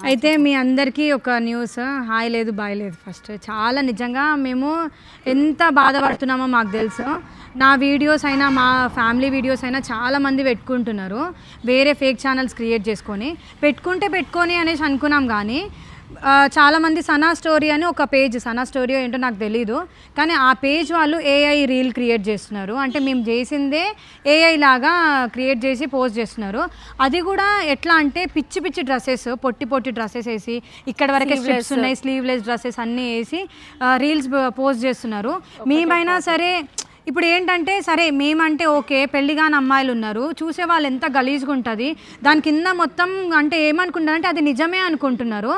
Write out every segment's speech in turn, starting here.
అయితే మీ అందరికీ ఒక న్యూస్, హాయ్ లేదు బాయ్ లేదు. ఫస్ట్ చాలా నిజంగా మేము ఎంత బాధపడుతున్నామో మాకు తెలుసు. నా వీడియోస్ అయినా మా ఫ్యామిలీ వీడియోస్ అయినా చాలామంది పెట్టుకుంటున్నారు, వేరే ఫేక్ ఛానల్స్ క్రియేట్ చేసుకొని. పెట్టుకొని అనేసి అనుకున్నాం, కానీ చాలామంది సనా స్టోరీ అని ఒక పేజ్, సనా స్టోరీ ఏంటో నాకు తెలీదు, కానీ ఆ పేజ్ వాళ్ళు ఏఐ రీల్ క్రియేట్ చేస్తున్నారు. అంటే మేము చేసిందే ఏఐ లాగా క్రియేట్ చేసి పోస్ట్ చేస్తున్నారు. అది కూడా ఎట్లా అంటే పిచ్చి డ్రెస్సెస్, పొట్టి డ్రెస్సెస్ వేసి, ఇక్కడ వరకే స్ట్రిప్స్ ఉన్నాయి, స్లీవ్లెస్ డ్రెస్సెస్ అన్నీ వేసి రీల్స్ పోస్ట్ చేస్తున్నారు. మేమైనా సరే ఇప్పుడు ఏంటంటే, సరే మేమంటే ఓకే, పెళ్ళిగాని అమ్మాయిలు ఉన్నారు, చూసే వాళ్ళు ఎంత గలీజ్గా ఉంటుంది, దాని కింద మొత్తం అంటే ఏమనుకుంటారంటే అది నిజమే అనుకుంటున్నారు.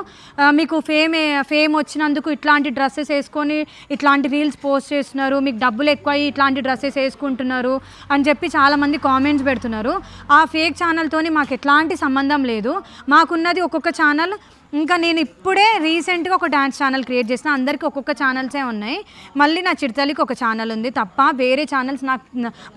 మీకు ఫేమ్ వచ్చినందుకు ఇట్లాంటి డ్రెస్సెస్ వేసుకొని ఇట్లాంటి రీల్స్ పోస్ట్ చేస్తున్నారు, మీకు డబ్బులు ఎక్కువ ఇట్లాంటి డ్రెస్సెస్ వేసుకుంటున్నారు అని చెప్పి చాలామంది కామెంట్స్ పెడుతున్నారు. ఆ ఫేక్ ఛానల్తోని మాకు ఎట్లాంటి సంబంధం లేదు. మాకున్నది ఒక్కొక్క ఛానల్. ఇంకా నేను ఇప్పుడే రీసెంట్గా ఒక డ్యాన్స్ ఛానల్ క్రియేట్ చేసిన, అందరికీ ఒక్కొక్క ఛానల్సే ఉన్నాయి. మళ్ళీ నా చిడతలికి ఒక ఛానల్ ఉంది తప్ప వేరే ఛానల్స్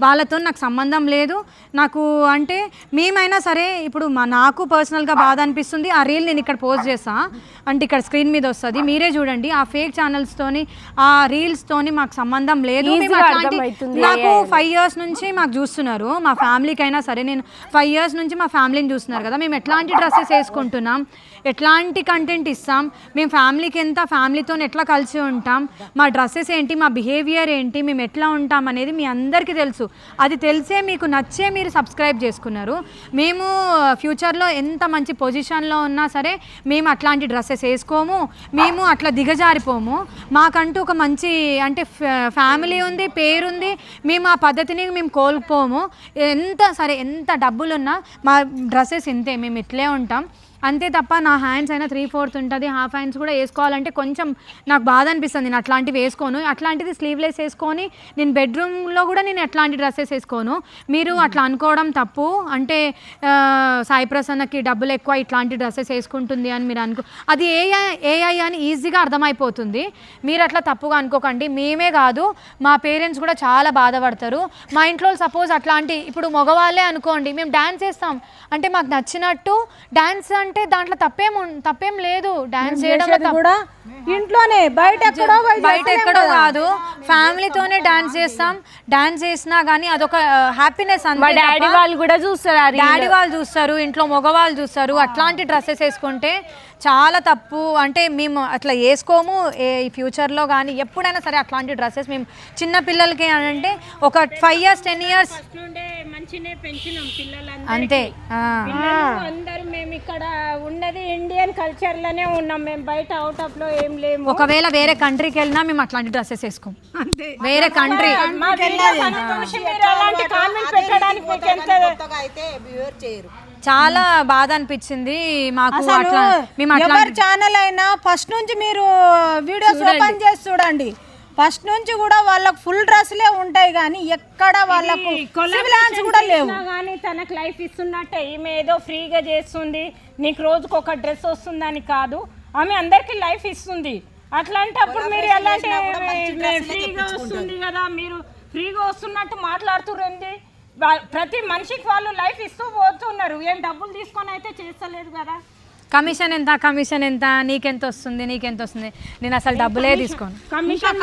వాళ్ళతో నాకు సంబంధం లేదు. నాకు అంటే మేమైనా సరే ఇప్పుడు నాకు పర్సనల్గా బాధ అనిపిస్తుంది. ఆ రీల్ నేను ఇక్కడ పోస్ట్ చేస్తాను, అంటే ఇక్కడ స్క్రీన్ మీద వస్తుంది, మీరే చూడండి. ఆ ఫేక్ ఛానల్స్తోని ఆ రీల్స్తోని మాకు సంబంధం లేదు. నాకు 5 years నుంచి మాకు చూస్తున్నారు, మా ఫ్యామిలీకి అయినా సరే, నేను 5 years నుంచి మా ఫ్యామిలీని చూస్తున్నారు కదా, మేము ఎట్లాంటి డ్రెస్సెస్ వేసుకుంటున్నాం, ఎట్లాంటి కంటెంట్ ఇస్తాం, మేము ఫ్యామిలీకి ఎంత, ఫ్యామిలీతో ఎట్లా కలిసి ఉంటాం, మా డ్రెస్సెస్ ఏంటి, మా బిహేవియర్ ఏంటి, మేము ఎట్లా ఉంటాం అనేది మీ అందరికీ తెలుసు. అది తెలిసే మీకు నచ్చే మీరు సబ్స్క్రైబ్ చేసుకున్నారు. మేము ఫ్యూచర్లో ఎంత మంచి పొజిషన్లో ఉన్నా సరే మేము అట్లాంటి డ్రెస్సెస్ వేసుకోము, మేము అట్లా దిగజారిపోము. మాకంటూ ఒక మంచి అంటే ఫ్యామిలీ ఉంది, పేరుంది, మేము ఆ పద్ధతిని మేము కోల్పోము. ఎంత డబ్బులున్నా మా డ్రెస్సెస్ ఇంతే, మేము ఇట్లే ఉంటాం అంతే తప్ప. నా హ్యాండ్స్ అయినా 3/4 ఉంటుంది, హాఫ్ హ్యాండ్స్ కూడా వేసుకోవాలంటే కొంచెం నాకు బాధ అనిపిస్తుంది. నేను అట్లాంటివి వేసుకోను, అట్లాంటిది స్లీవ్లెస్ వేసుకొని నేను బెడ్రూమ్లో కూడా నేను ఎట్లాంటి డ్రెస్సెస్ వేసుకోను. మీరు అట్లా అనుకోవడం తప్పు. అంటే సాయి ప్రసన్నకి డబ్బులు ఎక్కువ, ఇట్లాంటి డ్రెస్సెస్ వేసుకుంటుంది అని మీరు అది ఏఐ అని ఈజీగా అర్థమైపోతుంది. మీరు అట్లా తప్పుగా అనుకోకండి. మేమే కాదు, మా పేరెంట్స్ కూడా చాలా బాధపడతారు. మా ఇంట్లో సపోజ్ అట్లాంటి ఇప్పుడు మగవాళ్ళే అనుకోండి, మేము డ్యాన్స్ చేస్తాం అంటే మాకు నచ్చినట్టు డ్యాన్స్ అంటే దాంట్లో తప్పేం లేదు. డాన్స్ చేయడం కూడా ఇంట్లోనే, బయట ఎక్కడో కాదు, ఫ్యామిలీతోనే డాన్స్ చేస్తాం. డాన్స్ చేసినా కానీ అదొక హ్యాపీనెస్. డాడీ వాళ్ళు కూడా చూస్తారు, డాడీ వాళ్ళు చూస్తారు, ఇంట్లో మగవాళ్ళు చూస్తారు. అట్లాంటి డ్రెస్సెస్ వేసుకుంటే చాలా తప్పు. అంటే మేము అట్లా వేసుకోము. ఈ ఫ్యూచర్లో కానీ ఎప్పుడైనా సరే అట్లాంటి డ్రెస్సెస్ మేము చిన్న పిల్లలకి అంటే ఒక 5 years 10 years అంతే. అందరూ మేము ఇక్కడ ఉన్నది ఇండియన్ కల్చర్ లోనే ఉన్నాం, మేము బయట అవుట్ ఆఫ్ లో ఏం లేము. ఒకవేళ వేరే కంట్రీకి వెళ్ళినా మేము అట్లాంటి డ్రెస్సెస్ వేసుకోం. వేరే కంట్రీ చాలా బాధ అనిపించింది మాకు. అట్లా మేము ఎవరి ఛానల్ అయినా ఫస్ట్ నుంచి మీరు వీడియోస్ ఓపెన్ చేసి చూడండి, ఫస్ట్ నుంచి కూడా వాళ్ళకు ఫుల్ డ్రెస్లే ఉంటాయి, కానీ ఎక్కడ వాళ్ళకు కూడా లేవు. కానీ తనకు లైఫ్ ఇస్తున్నట్టే, ఈమె ఏదో ఫ్రీగా చేస్తుంది, నీకు రోజుకు ఒక డ్రెస్ వస్తుందని కాదు, ఆమె అందరికి లైఫ్ ఇస్తుంది. అట్లాంటప్పుడు మీరు ఎలాంటి ఫ్రీగా వస్తుంది కదా, మీరు ఫ్రీగా వస్తున్నట్టు మాట్లాడుతురండి. ప్రతి మనిషికి వాళ్ళు లైఫ్ ఇస్తూ పోతున్నారు, ఏం డబ్బులు తీసుకొని అయితే చేస్తలేదు కదా. కమిషన్ ఎంత, నీకెంత వస్తుంది, నేను అసలు డబ్బులే తీసుకోను. కమిషన్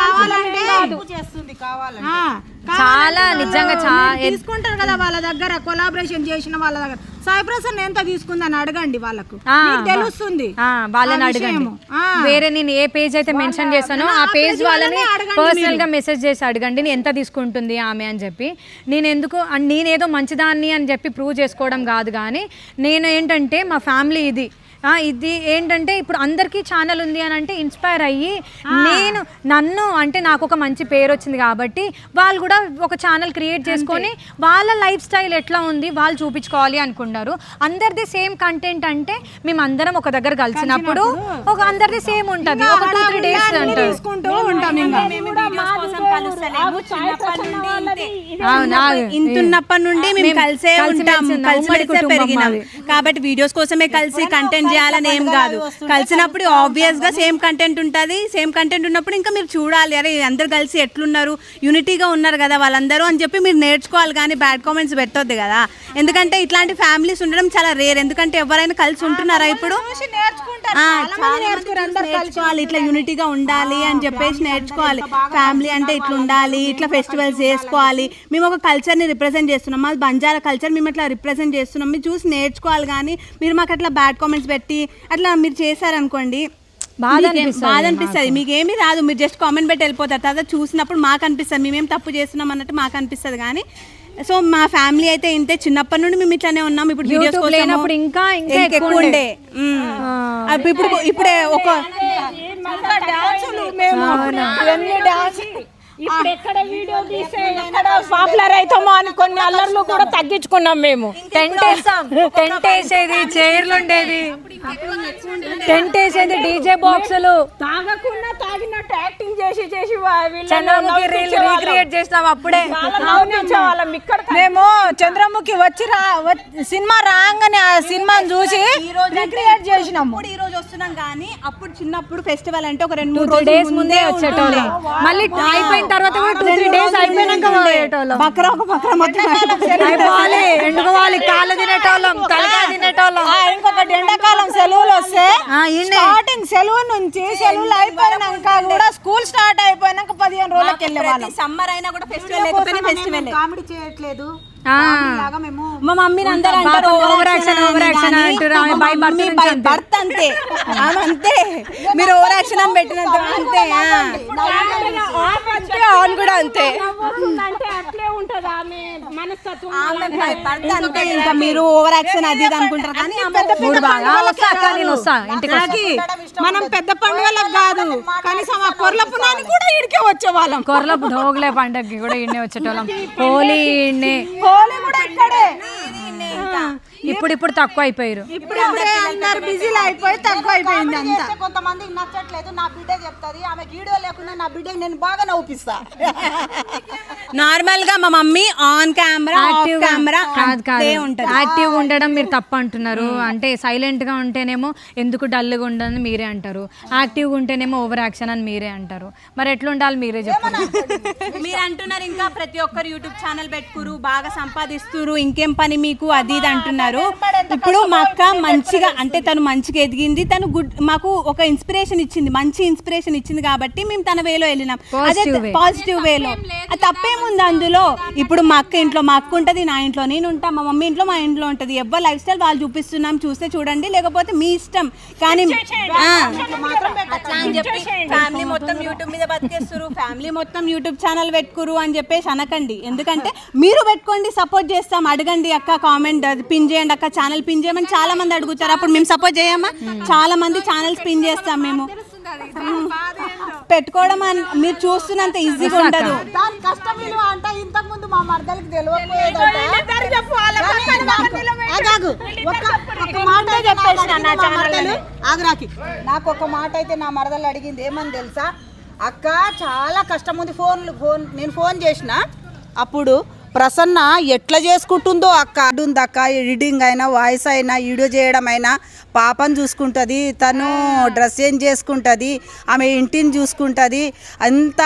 చాలా నిజంగా తీసుకుంటారు కదా వాళ్ళ దగ్గర, కొలాబరేషన్ చేసిన వాళ్ళ దగ్గర. సాయి ప్రసన్న ఎంత తీసుకుందని అడగండి, వాళ్ళకు తెలుస్తుంది. వాళ్ళని అడగండి. వేరే నేను ఏ పేజ్ అయితే మెన్షన్ చేస్తానో ఆ పేజ్ వాళ్ళని పర్సనల్ గా మెసేజ్ చేసి అడగండి, నేను ఎంత తీసుకుంటుంది ఆమె అని చెప్పి. నేనేదో మంచిదాన్ని అని చెప్పి ప్రూవ్ చేసుకోవడం కాదు, కానీ నేను ఏంటంటే మా ఫ్యామిలీ ఇది ఏంటంటే ఇప్పుడు అందరికీ ఛానల్ ఉంది అని అంటే ఇన్స్పైర్ అయ్యి నన్ను అంటే నాకు ఒక మంచి పేరు వచ్చింది కాబట్టి వాళ్ళు కూడా ఒక ఛానల్ క్రియేట్ చేసుకొని వాళ్ళ లైఫ్ స్టైల్ ఎట్లా ఉంది వాళ్ళు చూపించుకోవాలి అనుకున్నారు. అందరిది సేమ్ కంటెంట్ అంటే మేము అందరం ఒక దగ్గర కలిసినప్పుడు ఒక అందరిది సేమ్ ఉంటుంది. ఒక 2-3 days ఇంతున్నప్పటి నుండి మేము కలిసే ఉంటాం, కలిసి పెరిగినాం కాబట్టి వీడియోస్ కోసమే కలిసి కంటెంట్ చేంజ్ చేయాలని ఏం కాదు. కలిసినప్పుడు ఆబ్వియస్ గా సేమ్ కంటెంట్ ఉంటుంది. సేమ్ కంటెంట్ ఉన్నప్పుడు ఇంకా మీరు చూడాలి, అరే అందరు కలిసి ఎట్లున్నారు, యూనిటీగా ఉన్నారు కదా వాళ్ళందరూ అని చెప్పి మీరు నేర్చుకోవాలి. కానీ బ్యాడ్ కామెంట్స్ పెట్టొద్దు కదా, ఎందుకంటే ఇట్లాంటి ఫ్యామిలీస్ ఉండడం చాలా రేర్. ఎందుకంటే ఎవరైనా కలిసి ఉంటున్నారా ఇప్పుడు, నేర్చుకోవాలి ఇట్లా యూనిటీగా ఉండాలి అని చెప్పేసి నేర్చుకోవాలి. ఫ్యామిలీ అంటే ఇట్లా ఉండాలి, ఇట్లా ఫెస్టివల్స్ చేసుకోవాలి. మేము ఒక కల్చర్ని రిప్రజెంట్ చేస్తున్నాం, మాది బంజారా కల్చర్, మేము ఇట్లా రిప్రజెంట్ చేస్తున్నాం. మీరు చూసి నేర్చుకోవాలి. కానీ మీరు మాకు అట్లా బ్యాడ్ కామెంట్స్ పెట్టి అట్లా మీరు చేశారనుకోండి బాధ అనిపిస్తుంది. మీకు ఏమీ రాదు, మీరు జస్ట్ కామెంట్ పెట్టి వెళ్ళిపోతారు. తర్వాత చూసినప్పుడు మాకు అనిపిస్తుంది మేమేం తప్పు చేస్తున్నాం అన్నట్టు మాకు అనిపిస్తుంది. కానీ సో మా ఫ్యామిలీ అయితే ఇంతే, చిన్నప్పటి నుండి మేము ఇట్లానే ఉన్నాం. ఇప్పుడు వీడియోస్ లేనప్పుడు ఇంకా ఎక్కువ ఉండే ఇప్పుడే ఒక ఇప్పుడు ఎక్కడ వీడియో తీసే ఎక్కడ పాపులర్ అవుతామో అని కొన్ని అల్లర్లు కూడా తగ్గించుకున్నాం మేము. టెంట్ వేసేది, చైర్లు ఉండేది, టెంట్ వేసేది, డీజే బాక్సులు, తాగకుండా తాగినట్టు యాక్టింగ్ చేసి చేసి చంద్రముఖి రీక్రియేట్ చేస్తాం. అప్పుడే వాళ్ళం ఇక్కడ మేము చంద్రముఖి సినిమా రాగానే ఆ సినిమాని చూసి రీక్రియేట్ చేసినాము. ఈ రోజు వస్తున్నాం కానీ అప్పుడు చిన్నప్పుడు ఫెస్టివల్ అంటే ఒక 2-3 డేస్ ముందే వచ్చేటోళ్ళం. మళ్ళీ అయిపోయిన తర్వాత కూడా 2-3 డేస్ అయిపోయినాక పోయేటోళ్ళం. బక్రా ఒక బక్రా మొత్తం అయిపోవాలి, ఎండుకోవాలి, కాళ్ళు తినేటోళ్ళం, తలకాయ తినేటోళ్ళం. ఇంకొకటి ఎండాకాలం సెలవులు వస్తే స్టార్టింగ్ సెలవు నుంచి సెలవులు అయిపోయినాక కూడా స్కూల్ స్టార్ట్ అయిపోయినాక 15 రోజులకి వెళ్ళే వాళ్ళం. సమ్మర్ అయినా కూడా ఫెస్టివల్ లేకపోయినా ఫెస్టివల్. కామెడీ చేయట్లేదు మా మమ్మీని అందరూ అంటారు ఓవర్ యాక్షన్ అంటారు. భర్త అంతే, అంతే మీరు ఓవర్ యాక్షన్ అని పెట్టినంత అంతే. ఆన్ కూడా అంతే, అట్లే ఉంటది ఆమె మనస్తత్వం. భర్త అంతే. ఇంకా మీరు ఓవర్ యాక్షన్ అది ఇది అనుకుంటారు. కానీ మనం పెద్ద పండుగలకు కాదు, కనీసం ఆ కొర్ల పునానికి కూడా ఇడికే వచ్చేవాళ్ళం. కొర్లపు ఢోగులే పండగకి కూడా ఇన్నే వచ్చేటోళ్ళం. హోలీ ఇన్నే, హోలీ కూడా ఇక్కడే. ఇప్పుడు తక్కువ అయిపోయారు. ఇప్పుడు అందరు బిజీలో అయిపోయి తక్కువ అయిపోయింది అంతా. కొంతమందికి నచ్చట్లేదు. నా బిడ్డ చెప్తుంది ఆమె వీడియో లేకుండా నా బిడ్డకి నేను బాగా నవ్వుపిస్తా. నార్మల్ గా మా మమ్మీ ఆన్ కెమెరా యాక్టివ్ ఉండడం మీరు తప్పు అంటున్నారు. అంటే సైలెంట్ గా ఉంటేనేమో ఎందుకు డల్ గా ఉండని మీరే అంటారు, యాక్టివ్ గా ఉంటేనేమో ఓవర్ యాక్షన్ అని మీరే అంటారు. మరి ఎట్లా ఉండాలి మీరే చెప్పండి. మీరు అంటున్నారు ఇంకా ప్రతి ఒక్కరు యూట్యూబ్ ఛానల్ పెట్టుకురు, బాగా సంపాదిస్తురు, ఇంకేం పని మీకు అది ఇది అంటున్నారు. ఇప్పుడు మా అక్క మంచిగా, అంటే తను మంచిగా ఎదిగింది, తను మాకు ఒక ఇన్స్పిరేషన్ ఇచ్చింది, మంచి ఇన్స్పిరేషన్ ఇచ్చింది కాబట్టి మేము తన వేలో వెళ్ళినాం. అదే పాజిటివ్ వేలో. తప్పేముంది అందులో? ఇప్పుడు మా అక్క ఇంట్లో మా అక్క ఉంటుంది, నా ఇంట్లో నేను ఉంటా, మా మమ్మీ ఇంట్లో మా ఇంట్లో ఉంటుంది. ఎవరి లైఫ్ స్టైల్ వాళ్ళు చూపిస్తున్నాం, చూస్తే చూడండి, లేకపోతే మీ ఇష్టం. కానీ అని చెప్పి ఫ్యామిలీ మొత్తం యూట్యూబ్ మీద బతికేస్తారు, ఫ్యామిలీ మొత్తం యూట్యూబ్ ఛానల్ పెట్టుకురు అని చెప్పేసి అనకండి. ఎందుకంటే మీరు పెట్టుకోండి, సపోర్ట్ చేస్తాం. అడగండి అక్క, కామెంట్ పిన్ చేయండి అక్క, ఛానల్ పిన్ చేయమని చాలా మంది అడుగుతారు. అప్పుడు మేము సపోర్ట్ చేయమా? చాలా మంది ఛానల్స్ పిన్ చేస్తాం మేము. పెట్టుకోవడం మీరు చూస్తున్నంత ఈజీగా ఉండదు. దాని కష్టం విలువ అంటే ఇంతకు ముందు మా మర్దలకి తెలియకపోయేది. నాకు ఒక మాట అయితే నా మరదలు అడిగింది, ఏమని తెలుసా అక్క, చాలా కష్టం ఉంది. నేను ఫోన్ చేసిన అప్పుడు ప్రసన్న ఎట్లా చేసుకుంటుందో అక్క ఉందక్క. ఎడిటింగ్ అయినా, వాయిస్ అయినా, వీడియో చేయడం అయినా, పాపను చూసుకుంటుంది, తను డ్రెస్ చేంజ్ చేసుకుంటుంది, ఆమె ఇంటిని చూసుకుంటుంది. అంత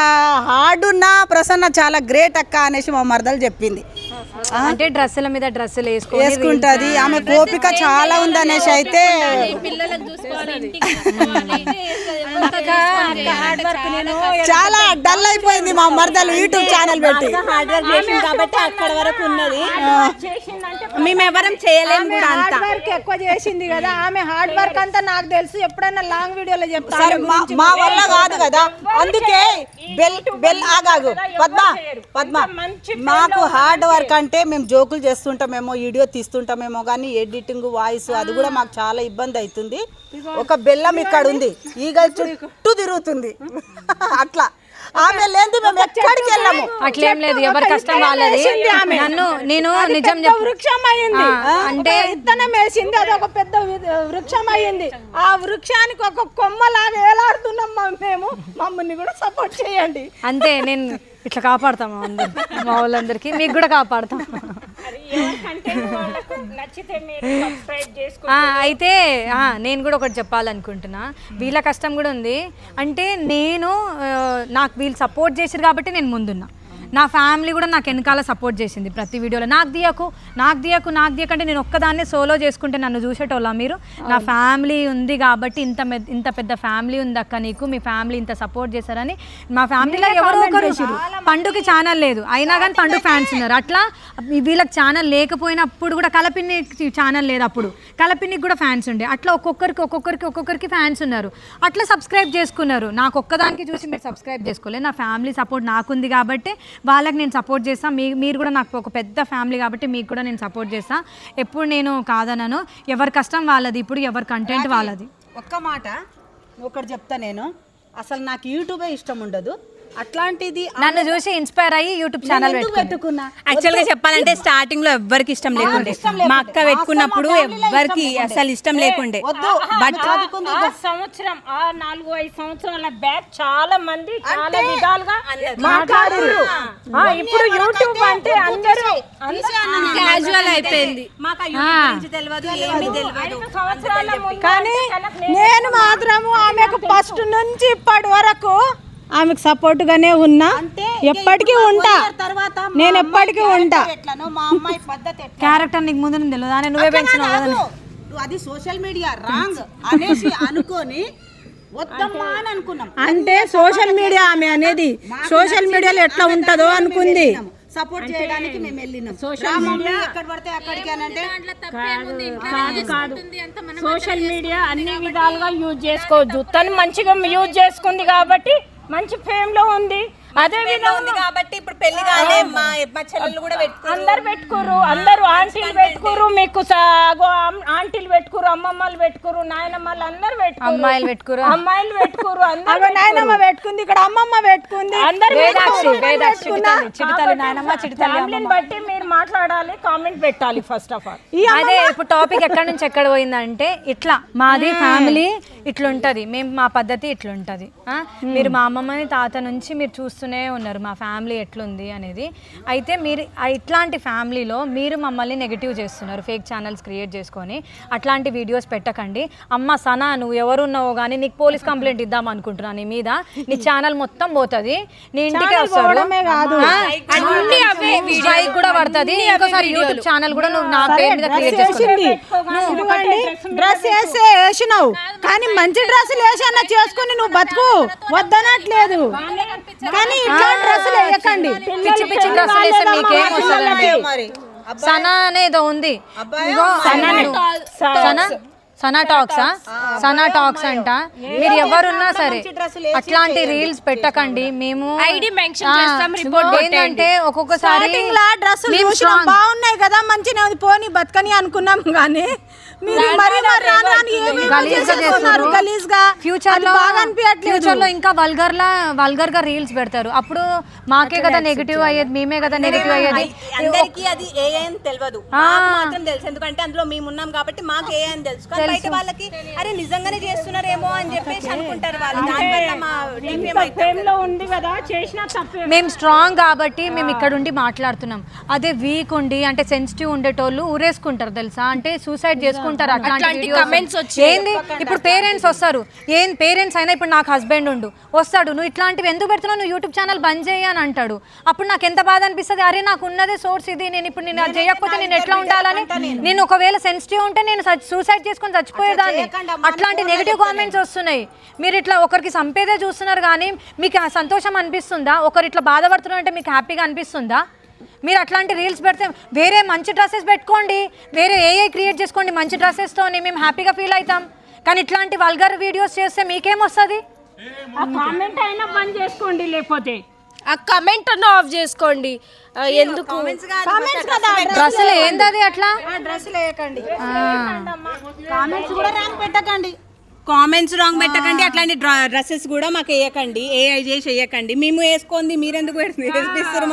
హార్డ్ ఉన్న ప్రసన్న చాలా గ్రేట్ అక్క అనేసి మా మరదలు చెప్పింది. అంటే డ్రెస్సుల మీద డ్రెస్సులు వేసుకుంటది, ఆమె కోపిక చాలా ఉంది అనేసి అయితే చాలా డల్ అయిపోయింది మా మరదలు యూట్యూబ్ ఛానల్ పెట్టి. హార్డ్ వర్క్ చేసింది కాబట్టి అక్కడ వరకు ఉన్నది. మేము ఎవరం చేయలేము కూడా. అంత వర్క్ ఎక్కువ చేసింది కదా ఆమె. హార్డ్ వర్క్ అంతా నాకు తెలుసు, ఎప్పుడైనా లాంగ్ వీడియోలో చెప్తారు. మా వల్ల కాదు కదా, అందుకే బెల్ ఆగాగు పద్మ మాకు హార్డ్ వర్క్ అంటే మేము జోకులు చేస్తుంటామేమో, వీడియో తీస్తుంటామేమో, కానీ ఎడిటింగ్, వాయిస్ అది కూడా మాకు చాలా ఇబ్బంది అవుతుంది. ఒక బెల్లం ఇక్కడ ఉంది, ఈగ చుట్టూ తిరుగుతుంది. అట్లా ఆమె లేదు, మేము ఎక్కడికి వెళ్ళాము. అట్లేం లేదు, ఎవరి కష్టం వాళ్ళది. నేను నిజం వృక్షం అయ్యింది అంటే ఇత్తనం వేసింది, అది ఒక పెద్ద వృక్షం అయ్యింది. ఆ వృక్షానికి ఒక కొమ్మలాగా ఏలాడుతున్నాం మేము. మమ్మల్ని కూడా సపోర్ట్ చేయండి. అంతే. నేను ఇట్లా కాపాడతాం మా వాళ్ళందరికీ, మీకు కూడా కాపాడతాం. మరి ఎవరి కంటెంట్ వాళ్ళకు నచ్చితే మీరు సబ్స్క్రైబ్ చేసుకో. అయితే నేను కూడా ఒకటి చెప్పాలనుకుంటున్నా. వీళ్ళ కష్టం కూడా ఉంది. అంటే నేను నాకు వీళ్ళు సపోర్ట్ చేశారు కాబట్టి నేను ముందున్నా. నా ఫ్యామిలీ కూడా నాకు వెనకాల సపోర్ట్ చేసింది ప్రతి వీడియోలో. నాకు దియకు అంటే నేను ఒక్కదాన్నే సోలో చేసుకుంటే నన్ను చూసేటోళ్ళ మీరు. నా ఫ్యామిలీ ఉంది కాబట్టి ఇంత పెద్ద ఫ్యామిలీ ఉంది అక్క నీకు, మీ ఫ్యామిలీ ఇంత సపోర్ట్ చేశారని. మా ఫ్యామిలీలో ఎవరో ఒకరు పండుకి ఛానల్ లేదు అయినా కానీ పండు ఫ్యాన్స్ ఉన్నారు. అట్లా వీళ్ళకి ఛానల్ లేకపోయినప్పుడు కూడా కలపిన్ని ఛానల్ లేదు, అప్పుడు కలపిన్నికి కూడా ఫ్యాన్స్ ఉండే. అట్లా ఒక్కొక్కరికి ఫ్యాన్స్ ఉన్నారు. అట్లా సబ్స్క్రైబ్ చేసుకున్నారు. నాకు ఒక్కదానికి చూసి మీరు సబ్స్క్రైబ్ చేసుకోలేదు. నా ఫ్యామిలీ సపోర్ట్ నాకుంది కాబట్టి వాళ్ళకి నేను సపోర్ట్ చేస్తాను. మీరు కూడా నాకు ఒక పెద్ద ఫ్యామిలీ కాబట్టి మీకు కూడా నేను సపోర్ట్ చేస్తాను. ఎప్పుడు నేను కాదనను. ఎవరి కష్టం వాళ్ళది, ఇప్పుడు ఎవరి కంటెంట్ వాళ్ళది. ఒక్క మాట ఒకటి చెప్తా, నేను అసలు నాకు యూట్యూబే ఇష్టం ఉండదు. అట్లాంటిది నన్ను చూసి ఇన్స్పైర్ అయ్యి యూట్యూబ్ ఛానల్ పెట్టుకున్నా. యాక్చువల్ గా చెప్పాలంటే స్టార్టింగ్ లో ఎవ్వరికి ఇష్టం లేకుండే. మా అక్క పెట్టుకున్నప్పుడు ఎవ్వరికి అసలు ఇష్టం లేకుండే. బట్ ఆ సంవత్సరం 4-5 సంవత్సరాల బ్యాక్ చాలా మంది చాలా విధాలుగా మాట్లాడారు. ఇప్పుడు యూట్యూబ్ అంటే అందరూ క్యాజువల్ అయిపోయింది. మాకు తెలియదు, ఏమీ తెలియదు. సంవత్సరాల ముందు కానీ నేను మాత్రము ఆమెకు ఫస్ట్ నుంచి ఇప్పటి వరకు ఆమెకు సపోర్ట్ గానే ఉన్నా, ఎప్పటికీ ఉంటా. నేను ఎప్పటికీ ఉంటా. మా అమ్మాయి పద్ధతి క్యారెక్టర్ నీకు ముందు తెలియదా? నువ్వే పెంచినావు. అది సోషల్ మీడియా రాంగ్ అనేసి అనుకొని వద్దమ్మా అని అనుకున్నాం. అంటే సోషల్ మీడియా ఆమె అనేది సోషల్ మీడియాలో ఎట్లా ఉంటుందో అనుకుంది. సపోర్ట్ చేయడానికి మేము వెళ్ళినాం. సోషల్ మీడియా ఎక్కడ పడితే అక్కడికి అని అంటే కాదు. సోషల్ మీడియా అన్ని విధాలుగా యూజ్ చేసుకోవచ్చు. తను మంచిగా యూజ్ చేసుకుంది కాబట్టి మంచి ఫేమ్ లో ఉంది. అదే విధంగా కాబట్టి ఇప్పుడు పెళ్లి కాలే, మా చెల్లెళ్ళు కూడా అందరు పెట్టుకోరు, అందరు ఆంటీలు పెట్టుకోరు, మీకు ఆంటీలు పెట్టుకోరు, అమ్మమ్మలు పెట్టుకోరు, నాయనమ్మలు అందరు పెట్టుకోరు, అమ్మాయిలు పెట్టుకోరు, అందరు నాయనమ్మ పెట్టుకుంది, ఇక్కడ అమ్మమ్మ పెట్టుకుంది. ఫ్యామిలీని బట్టి మీరు మాట్లాడాలి, కామెంట్ పెట్టాలి. ఫస్ట్ ఆఫ్ ఆల్ అదే ఇప్పుడు టాపిక్ ఎక్కడి నుంచి ఎక్కడ పోయిందంటే ఇట్లా మాది ఫ్యామిలీ ఇట్లుంటది, మేము మా పద్ధతి ఇట్లుంటది. మీరు మా అమ్మమ్మని తాత నుంచి మీరు చూస్తూనే ఉన్నారు మా ఫ్యామిలీ ఎట్లుంది అనేది. అయితే మీరు ఇట్లాంటి ఫ్యామిలీలో మీరు మమ్మల్ని నెగిటివ్ చేస్తున్నారు, ఫేక్ ఛానల్స్ క్రియేట్ చేసుకొని. అట్లాంటి వీడియోస్ పెట్టకండి. అమ్మ సనా నువ్వు ఎవరున్నావో కానీ నీకు పోలీస్ కంప్లైంట్ ఇద్దాం అనుకుంటున్నా నీ మీద. నీ ఛానల్ మొత్తం పోతుంది, నీ ఇంటికి వస్తారు, స్ట్రైక్ కూడా పడుతుంది. ఇంకోసారి యూట్యూబ్ ఛానల్ కూడా నువ్వు నా పేరు మీద క్రియేట్ చేసుకుంది. డ్రెస్ వేసినావు కానీ మంచి డ్రెస్సులు వేసన్నా చేసుకుని నువ్వు బతుకు వద్దనట్లేదు. కానీ ఇట్లా డ్రెస్సులు వేయకండి. పిచ్చి పిచ్చి డ్రెస్సులు వేస్తే మీకేం వస్తుందండి? సనా అనేదో ఉంది, సనా టాక్స్ అంట. మీరు ఎవరున్నా సరే అట్లాంటి రీల్స్ పెట్టకండి. మేము ఏంటంటే ఒక్కొక్కసారి బాగున్నాయి కదా మంచిగా పోనీ బతకని అనుకున్నాం కానీ ఫ్యూచర్ లో ఇంకా వల్గర్ గా రీల్స్ పెడతారు. అప్పుడు మాకే కదా నెగిటివ్ అయ్యేది, మేమే కదా నెగిటివ్ అయ్యేది. అందరికి అది ఏ అని తెలియదు, మాత్రం తెలుసు. ఎందుకంటే అందులో మేము ఉన్నాం కాబట్టి మాకు ఏ అని తెలుసు. బయట వాళ్ళకి అరే నిజంగానే చేస్తున్నారేమో అని చెప్పేసి అనుకుంటారు వాళ్ళు. మేము స్ట్రాంగ్ కాబట్టి మేము ఇక్కడ ఉండి మాట్లాడుతున్నాం. అదే వీక్ ఉండి అంటే సెన్సిటివ్ ఉండేటోళ్ళు ఊరేసుకుంటారు తెలుసా, అంటే సూసైడ్ చేసుకుంటారు. అట్లాంటి కమెంట్స్ ఏంది ఇప్పుడు పేరెంట్స్ వస్తారు, ఏం పేరెంట్స్ అయినా ఇప్పుడు నాకు హస్బెండ్ ఉండు వస్తాడు, నువ్వు ఇట్లాంటివి ఎందుకు పెడుతున్నావు, నువ్వు యూట్యూబ్ ఛానల్ బంద్ చేయి అని అంటాడు. అప్పుడు నాకు ఎంత బాధ అనిపిస్తుంది, అరే నాకు ఉన్నదే సోర్స్ ఇది, నేను ఇప్పుడు నేను అది చేయకపోతే నేను ఎట్లా ఉండాలని. నేను ఒకవేళ సెన్సిటివ్ ఉంటే నేను సూసైడ్ చేసుకొని చచ్చిపోయేదాన్ని. అట్లాంటి నెగిటివ్ కామెంట్స్ వస్తున్నాయి. మీరు ఇట్లా ఒకరికి చంపేదే చూస్తున్నారు కానీ మీకు సంతోషం అనిపిస్తుందా? ఒకరు ఇట్లా బాధపడుతున్నారంటే మీకు హ్యాపీగా అనిపిస్తుందా? మీరు అట్లాంటి రీల్స్ పెడితే వేరే మంచి డ్రెస్సెస్ పెట్టుకోండి, వేరే ఏఐ క్రియేట్ చేసుకోండి మంచి డ్రెస్సెస్తోని, మేము హ్యాపీగా ఫీల్ అవుతాం. కానీ ఇట్లాంటి వల్గర్ వీడియోస్ చేస్తే మీకేమొస్తుంది? కామెంట్ అయినా బంద్ చేసుకోండి, లేకపోతే ఆ కమెంట్ అన్న ఆఫ్ చేసుకోండి. ఎందుకు డ్రెస్సులు ఏందది అట్లా డ్రెస్సులు వేయకండి, కామెంట్స్ కూడా రాంగ్ పెట్టకండి. కామెంట్స్ రాంగ్ పెట్టకండి. అట్లాంటి డ్రెస్సెస్ కూడా మాకు వేయకండి, ఏఐ చేసి వేయకండి. మేము వేసుకోండి, మీరెందుకు వేపిస్తారు?